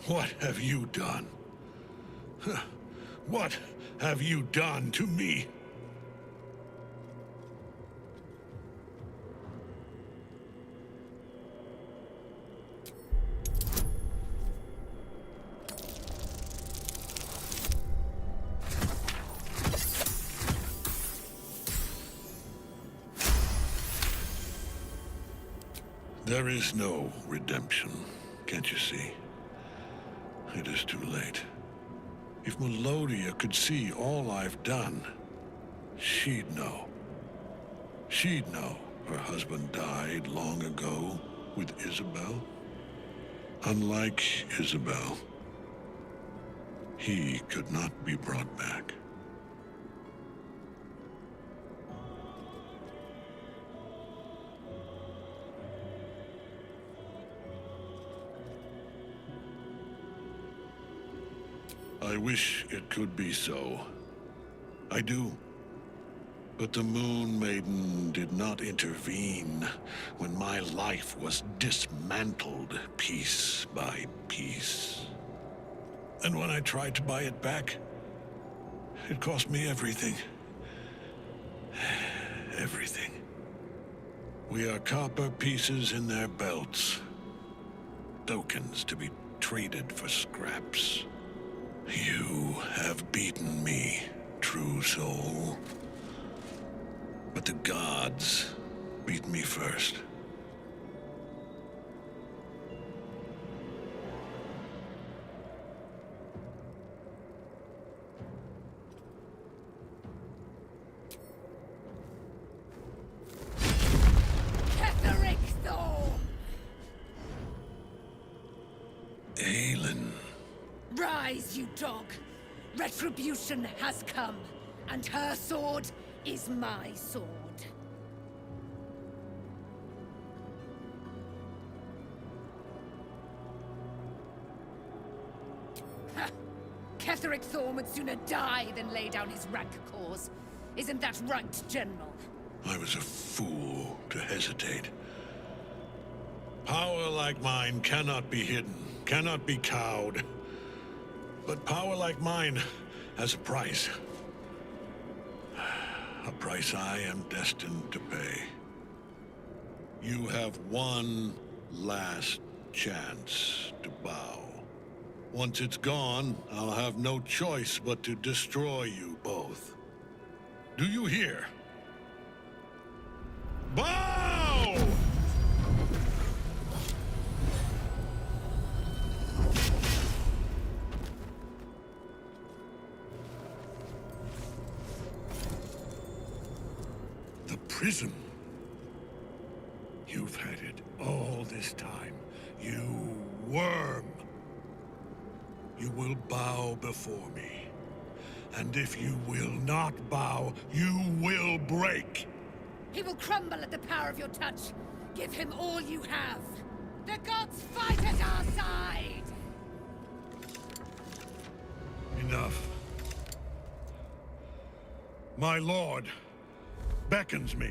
What have you done? What have you done to me? There is no redemption, can't you see? It is too late. If Melodia could see all I've done, she'd know. She'd know her husband died long ago with Isabel. Unlike Isabel, he could not be brought back. I wish it could be so. I do. But the Moon Maiden did not intervene when my life was dismantled piece by piece. And when I tried to buy it back, it cost me everything. Everything. We are copper pieces in their belts. Tokens to be traded for scraps. You have beaten me, true soul. But the gods beat me first. Aelin. Rise, you dog! Retribution has come, and her sword is my sword. Ha! Ketheric Thorm would sooner die than lay down his rank cause. Isn't that right, General? I was a fool to hesitate. Power like mine cannot be hidden, cannot be cowed. But power like mine has a price. A price I am destined to pay. You have one last chance to bow. Once it's gone, I'll have no choice but to destroy you both. Do you hear? Bow! The prism. You've had it all this time, you worm. You will bow before me. And if you will not bow, you will break. He will crumble at the power of your touch. Give him all you have. The gods fight at our side! Enough. My lord beckons me.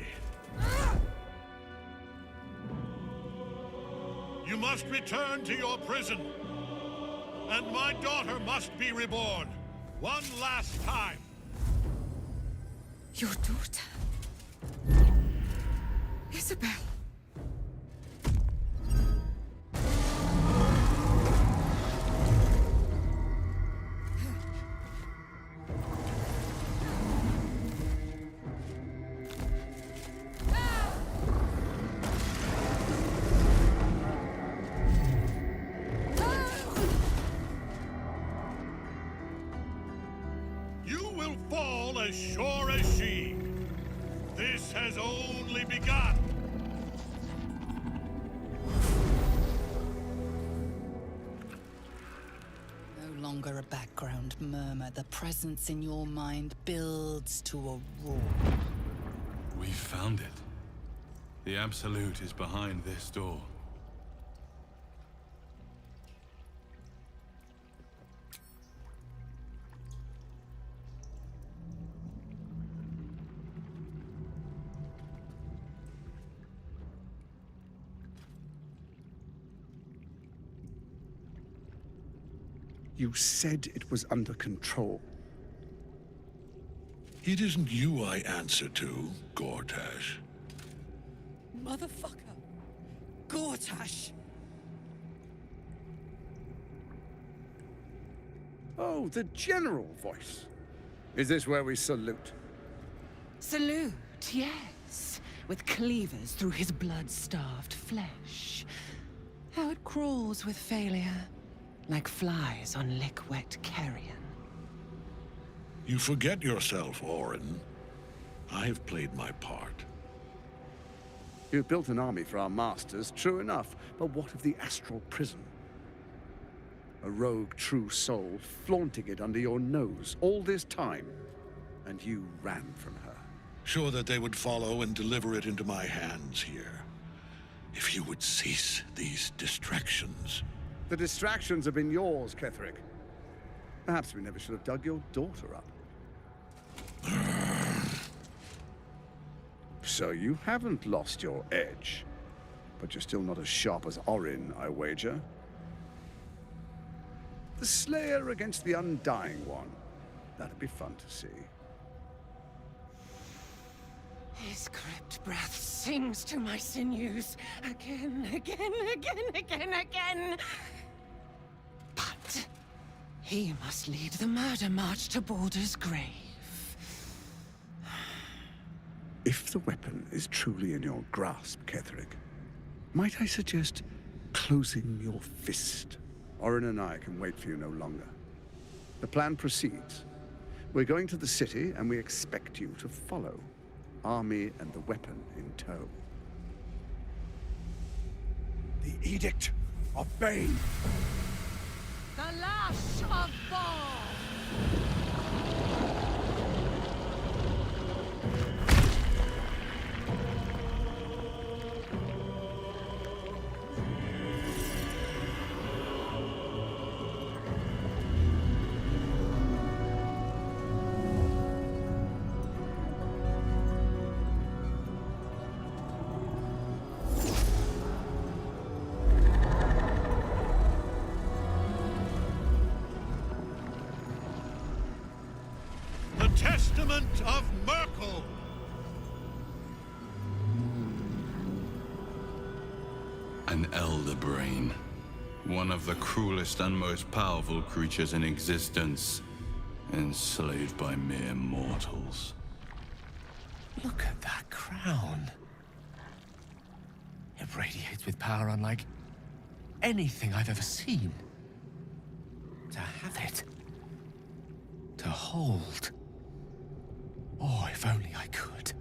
You must return to your prison. And my daughter must be reborn. One last time. Your daughter? Isabel. As sure as she. This has only begun. No longer a background murmur. The presence in your mind builds to a roar. We found it. The Absolute is behind this door. You said it was under control. It isn't you I answer to, Gortash. Motherfucker! Gortash! Oh, the general voice. Is this where we salute? Salute, yes. With cleavers through his blood-starved flesh. How it crawls with failure, like flies on lick-wet carrion. You forget yourself, Orin. I have played my part. You've built an army for our masters, true enough, but what of the astral prison? A rogue true soul flaunting it under your nose all this time, and you ran from her. Sure that they would follow and deliver it into my hands here. If you would cease these distractions. The distractions have been yours, Ketherick. Perhaps we never should have dug your daughter up. So you haven't lost your edge, but you're still not as sharp as Orin, I wager. The Slayer against the Undying One. That'd be fun to see. His crypt breath sings to my sinews. Again, again, again. But he must lead the murder march to Baldur's grave. If the weapon is truly in your grasp, Ketherick, might I suggest closing your fist? Orin and I can wait for you no longer. The plan proceeds. We're going to the city, and we expect you to follow. Army and the weapon in tow. The Edict of Bane! The lash of Baal! The Testament of Merkel! An elder brain. One of the cruelest and most powerful creatures in existence. Enslaved by mere mortals. Look at that crown. It radiates with power unlike anything I've ever seen. To have it. To hold. Oh, if only I could.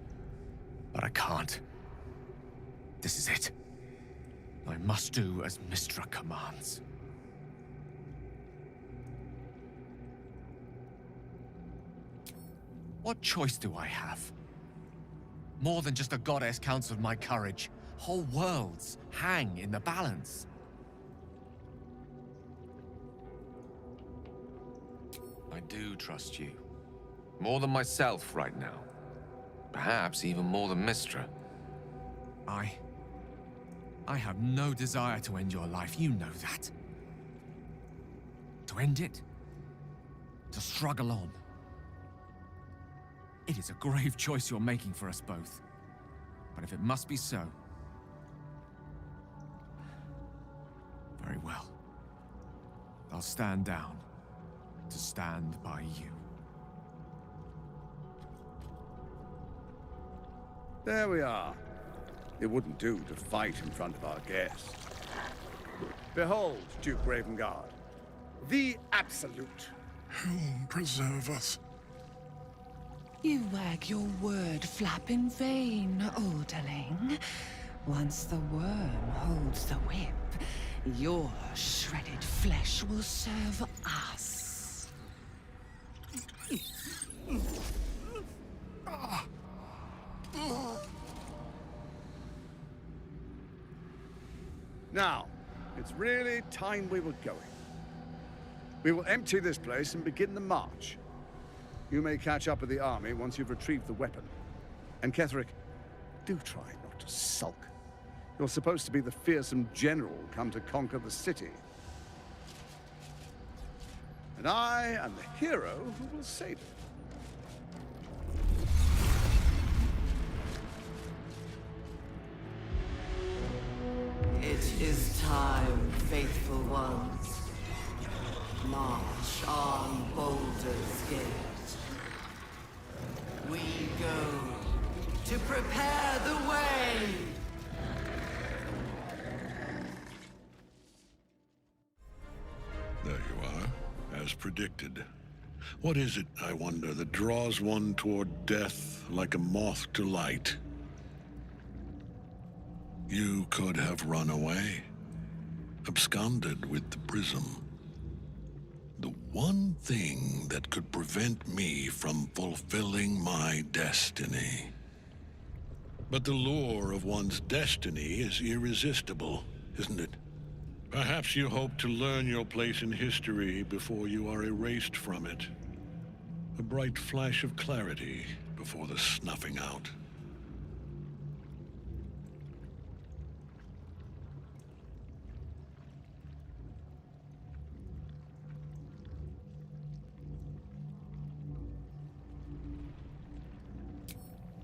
But I can't. This is it. I must do as Mystra commands. What choice do I have? More than just a goddess counts of my courage. Whole worlds hang in the balance. I do trust you. More than myself right now. Perhaps even more than Mystra. I have no desire to end your life, you know that. To end it? To struggle on. It is a grave choice you're making for us both. But if it must be so... very well. I'll stand down to stand by you. There we are. It wouldn't do to fight in front of our guests. Behold, Duke Ravengard, the Absolute. Whom preserve us? You wag your word flap in vain, orderling. Once the worm holds the whip, your shredded flesh will serve us. Now, it's really time we were going. We will empty this place and begin the march. You may catch up with the army once you've retrieved the weapon. And Ketherick, do try not to sulk. You're supposed to be the fearsome general come to conquer the city. And I am the hero who will save it. It is time, faithful ones. March on Baldur's Gate. We go to prepare the way! There you are, as predicted. What is it, I wonder, that draws one toward death like a moth to light? You could have run away, absconded with the prism. The one thing that could prevent me from fulfilling my destiny. But the lure of one's destiny is irresistible, isn't it? Perhaps you hope to learn your place in history before you are erased from it. A bright flash of clarity before the snuffing out.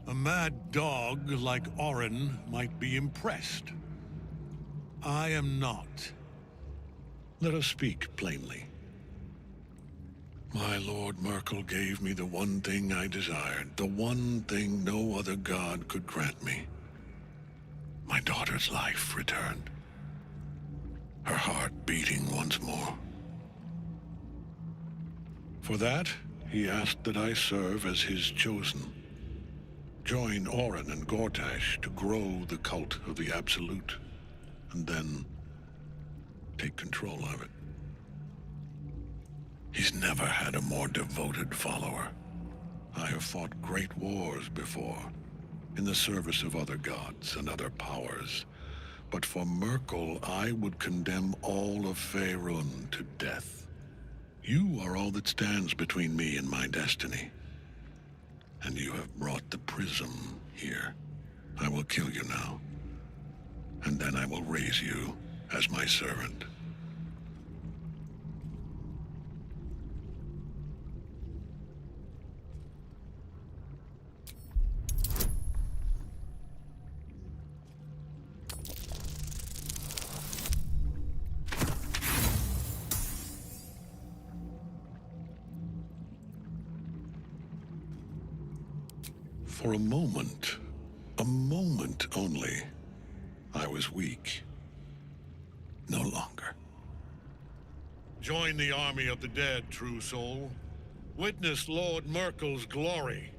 A mad dog like Orin might be impressed. I am not. Let us speak plainly. My Lord Merkel gave me the one thing I desired, the one thing no other god could grant me. My daughter's life returned. Her heart beating once more. For that, he asked that I serve as his chosen. Join Orin and Gortash to grow the cult of the Absolute, and then take control of it. He's never had a more devoted follower. I have fought great wars before, in the service of other gods and other powers. But for Merkel, I would condemn all of Faerun to death. You are all that stands between me and my destiny. And you have brought the prism here. I will kill you now. And then I will raise you as my servant. For a moment only, I was weak. No longer. Join the army of the dead, true soul. Witness Lord Merkel's glory.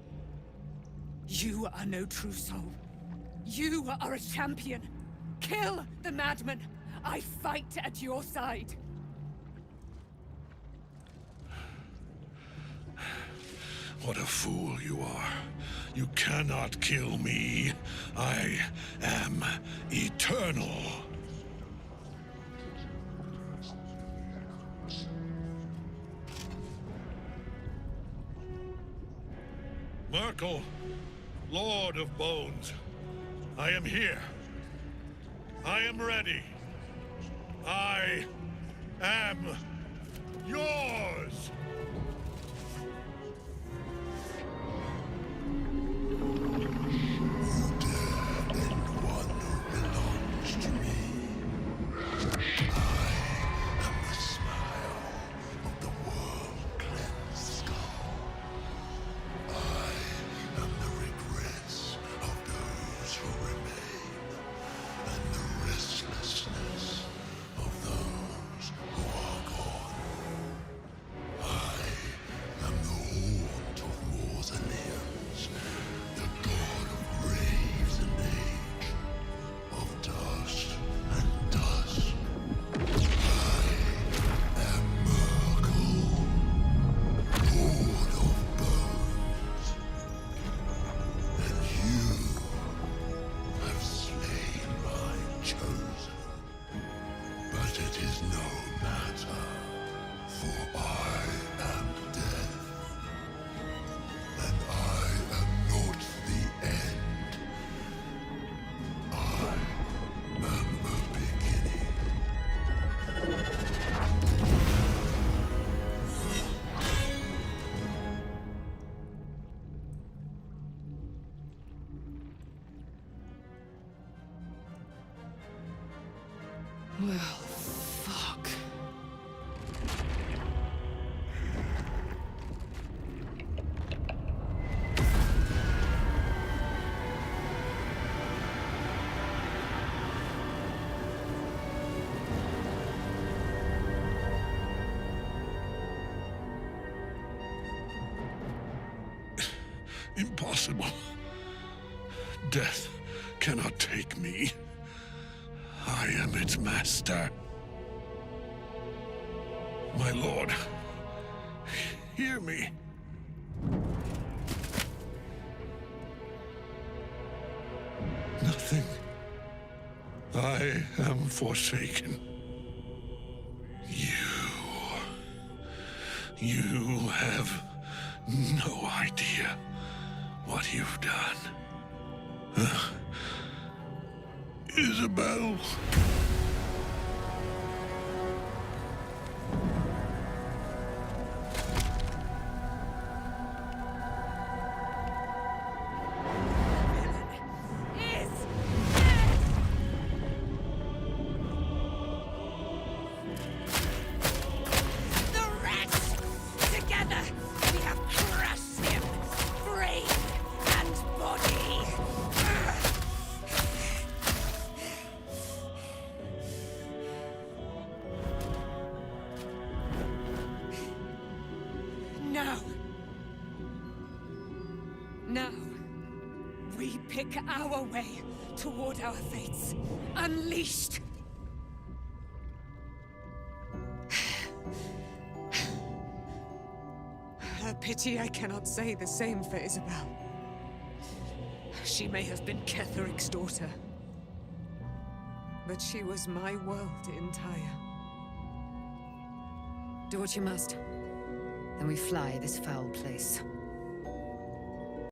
You are no true soul. You are a champion. Kill the madman. I fight at your side. What a fool you are. You cannot kill me. I am eternal. Merkel, Lord of Bones, I am here. I am ready. I am yours. Well, fuck. Impossible. Death cannot take me. I am its master. My lord, hear me. Nothing. I am forsaken. You have no idea what you've done. Isabel. Now, we pick our way toward our fates. Unleashed! A pity I cannot say the same for Isabel. She may have been Ketheric's daughter, but she was my world entire. Do what you must. Then we fly this foul place.